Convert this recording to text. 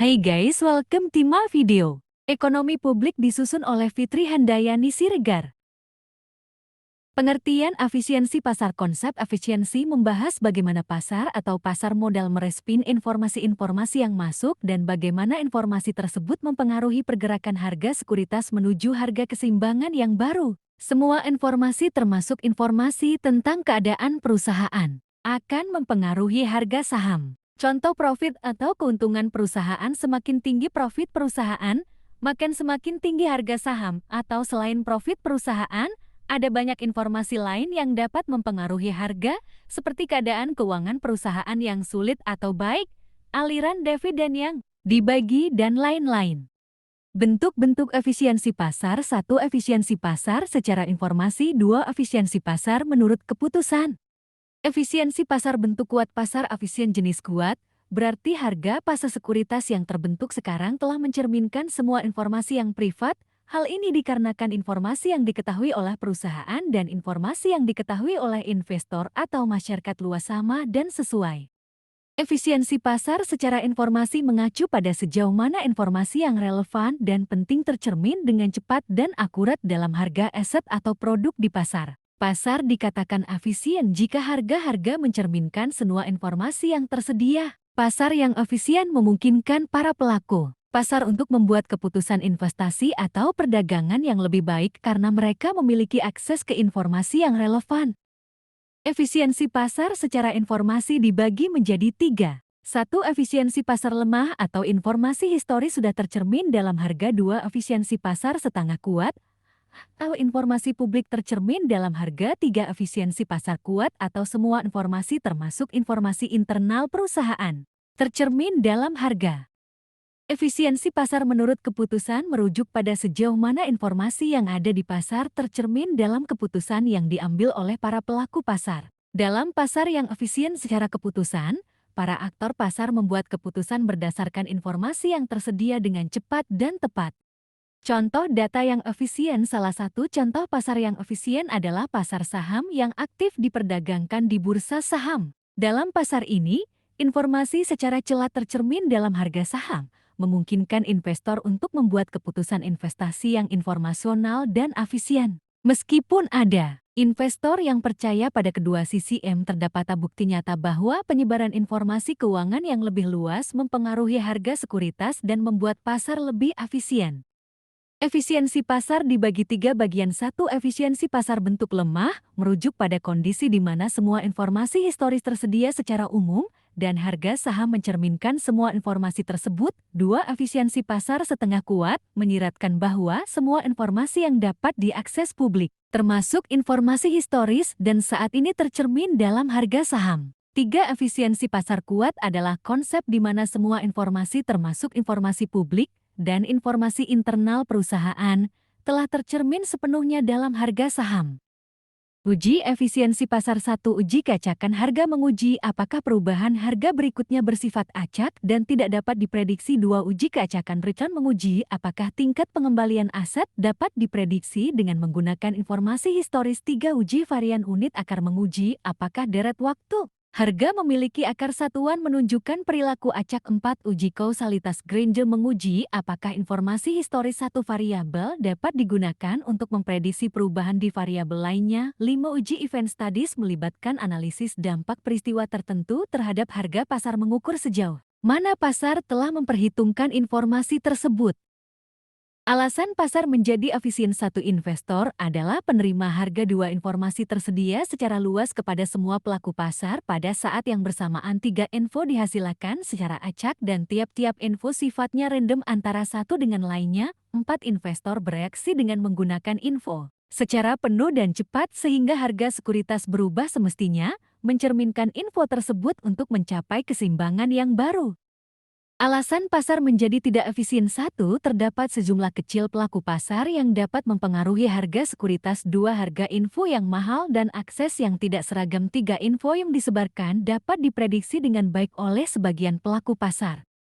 Hai guys, welcome to my video. Ekonomi publik disusun oleh Fitri Handayani Siregar. Pengertian efisiensi pasar. Konsep efisiensi membahas bagaimana pasar atau pasar modal merespon informasi-informasi yang masuk dan bagaimana informasi tersebut mempengaruhi pergerakan harga sekuritas menuju harga keseimbangan yang baru. Semua informasi termasuk informasi tentang keadaan perusahaan akan mempengaruhi harga saham. Contoh profit atau keuntungan perusahaan. Semakin tinggi profit perusahaan, makin semakin tinggi harga saham. Atau selain profit perusahaan, ada banyak informasi lain yang dapat mempengaruhi harga, seperti keadaan keuangan perusahaan yang sulit atau baik, aliran dividen yang dibagi, dan lain-lain. Bentuk-bentuk efisiensi pasar. 1. Efisiensi pasar secara informasi. 2. Efisiensi pasar menurut keputusan. Efisiensi pasar bentuk kuat. Pasar efisien jenis kuat, berarti harga pasar sekuritas yang terbentuk sekarang telah mencerminkan semua informasi yang privat. Hal ini dikarenakan informasi yang diketahui oleh perusahaan dan informasi yang diketahui oleh investor atau masyarakat luas sama dan sesuai. Efisiensi pasar secara informasi mengacu pada sejauh mana informasi yang relevan dan penting tercermin dengan cepat dan akurat dalam harga aset atau produk di pasar. Pasar dikatakan efisien jika harga-harga mencerminkan semua informasi yang tersedia. Pasar yang efisien memungkinkan para pelaku pasar untuk membuat keputusan investasi atau perdagangan yang lebih baik karena mereka memiliki akses ke informasi yang relevan. Efisiensi pasar secara informasi dibagi menjadi 3. 1. Efisiensi pasar lemah atau informasi historis sudah tercermin dalam harga. 2. Efisiensi pasar setengah kuat atau informasi publik tercermin dalam harga. 3. Efisiensi pasar kuat atau semua informasi termasuk informasi internal perusahaan tercermin dalam harga. Efisiensi pasar menurut keputusan merujuk pada sejauh mana informasi yang ada di pasar tercermin dalam keputusan yang diambil oleh para pelaku pasar. Dalam pasar yang efisien secara keputusan, para aktor pasar membuat keputusan berdasarkan informasi yang tersedia dengan cepat dan tepat. Contoh data yang efisien. Salah satu contoh pasar yang efisien adalah pasar saham yang aktif diperdagangkan di bursa saham. Dalam pasar ini, informasi secara jelas tercermin dalam harga saham, memungkinkan investor untuk membuat keputusan investasi yang informasional dan efisien. Meskipun ada investor yang percaya pada kedua sisi, terdapat bukti nyata bahwa penyebaran informasi keuangan yang lebih luas mempengaruhi harga sekuritas dan membuat pasar lebih efisien. Efisiensi pasar dibagi 3 bagian. 1. Efisiensi pasar bentuk lemah, merujuk pada kondisi di mana semua informasi historis tersedia secara umum dan harga saham mencerminkan semua informasi tersebut. 2. Efisiensi pasar setengah kuat, menyiratkan bahwa semua informasi yang dapat diakses publik, termasuk informasi historis dan saat ini tercermin dalam harga saham. 3. Efisiensi pasar kuat adalah konsep di mana semua informasi termasuk informasi publik dan informasi internal perusahaan telah tercermin sepenuhnya dalam harga saham. Uji efisiensi pasar. 1. Uji kelacakan harga, menguji apakah perubahan harga berikutnya bersifat acak dan tidak dapat diprediksi. 2. Uji kelacakan return, menguji apakah tingkat pengembalian aset dapat diprediksi dengan menggunakan informasi historis. 3. Uji varian unit akar, menguji apakah deret waktu harga memiliki akar satuan menunjukkan perilaku acak. 4. Uji kausalitas Granger, menguji apakah informasi historis satu variabel dapat digunakan untuk memprediksi perubahan di variabel lainnya. 5. Uji event studies, melibatkan analisis dampak peristiwa tertentu terhadap harga pasar, mengukur sejauh mana pasar telah memperhitungkan informasi tersebut. Alasan pasar menjadi efisien. 1. Investor adalah penerima harga. 2. Informasi tersedia secara luas kepada semua pelaku pasar pada saat yang bersamaan. 3. Info dihasilkan secara acak dan tiap-tiap info sifatnya random antara satu dengan lainnya. 4. Investor bereaksi dengan menggunakan info secara penuh dan cepat sehingga harga sekuritas berubah semestinya, mencerminkan info tersebut untuk mencapai keseimbangan yang baru. Alasan pasar menjadi tidak efisien. 1. Terdapat sejumlah kecil pelaku pasar yang dapat mempengaruhi harga sekuritas. 2. Harga info yang mahal dan akses yang tidak seragam. 3. Info yang disebarkan dapat diprediksi dengan baik oleh sebagian pelaku pasar,